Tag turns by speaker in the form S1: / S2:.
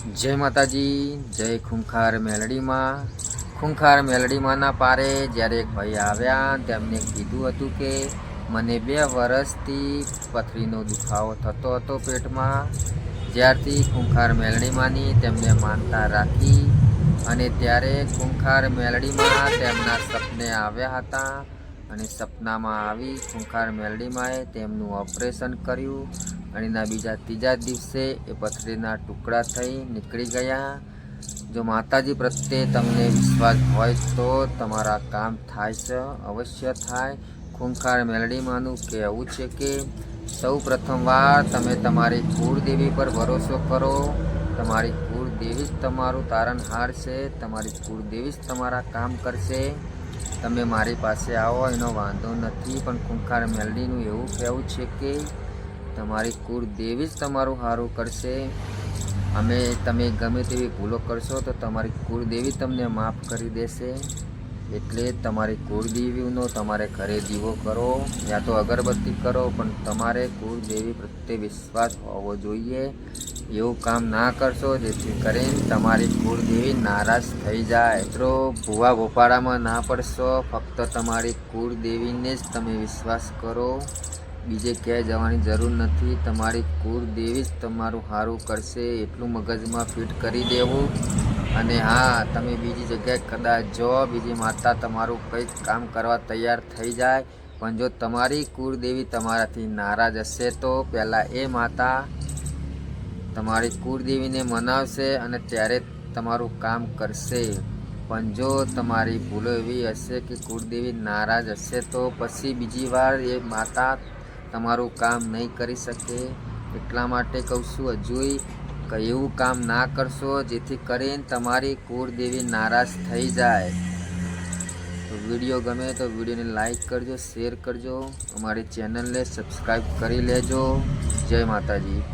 S1: જય માતાજી, જય ખૂંખાર મેલડીમાં। ખૂંખાર મેલડીમાંના પારે જ્યારે એક ભાઈ આવ્યા તેમને કીધું હતું કે મને 2 વર્ષથી પથરીનો દુખાવો થતો હતો પેટમાં। જ્યારથી ખૂંખાર મેલડીમાંની તેમને માનતા રાખી અને ત્યારે ખૂંખાર મેલડીમાં તેમના સપને આવ્યા હતા અને સપનામાં આવી ખૂંખાર મેલડીમાંએ તેમનું ઓપરેશન કર્યું અને એના ત્રીજા દિવસે એ પથરીના ટુકડા થઈ નીકળી ગયા। જો માતાજી પ્રત્યે તમને વિશ્વાસ હોય તો તમારા કામ થાય છે, અવશ્ય થાય। ખૂંખાર મેલડીમાંનું કહેવું છે કે સૌ પ્રથમવાર તમે તમારી કુળદેવી પર ભરોસો કરો। તમારી કુળદેવી જ તમારું તારણહાર છે, તમારી કુળદેવી જ તમારા કામ કરશે। તમે મારી પાસે આવો એનો વાંધો નથી, પણ ખૂંખાર મેલડીનું એવું કહેવું છે કે તમારી કુળદેવી જ તમારું સારું કરશે। તમે ગમે તેવી ભૂલો કરશો તો તમારી કુળદેવી તમને માફ કરી દેશે। એટલે તમારી કુળદેવીનો તમારે ઘરે દીવો કરો યા તો અગરબત્તી કરો, પણ તમારે કુળદેવી પ્રત્યે વિશ્વાસ હોવો જોઈએ। એવું કામ ના કરશો જેથી કરીને તમારી કુળદેવી નારાજ થઈ જાય। મિત્રો, ભૂવા ભોપાળામાં ના પડશો, ફક્ત તમારી કુળદેવીને જ તમે વિશ્વાસ કરો, બીજે ક્યાંય જવાની જરૂર નથી। તમારી કુળદેવી જ તમારું સારું કરશે એટલું મગજમાં ફિટ કરી દેવું। અને હા, તમે બીજી જગ્યાએ કદાચ જો બીજી માતા તમારું કંઈક કામ કરવા તૈયાર થઈ જાય, પણ જો તમારી કુળદેવી તમારાથી નારાજ હશે તો પહેલાં એ માતા તમારી કુળદેવીને મનાવશે અને ત્યારે તમારું કામ કરશે। પણ જો તમારી ભૂલો એવી હશે કે કુળદેવી નારાજ હશે તો પછી બીજી વાર એ માતા તમારું કામ નહીં કરી શકે। એટલા માટે કહું છું, હજુય એવું કામ ના કરશો જેથી કરીને તમારી કુળદેવી નારાજ થઈ જાય। તો વિડીયો ગમે તો વિડીયોને લાઈક કરજો, શેર કરજો, અમારી ચેનલને સબસ્ક્રાઈબ કરી લેજો। જય માતાજી।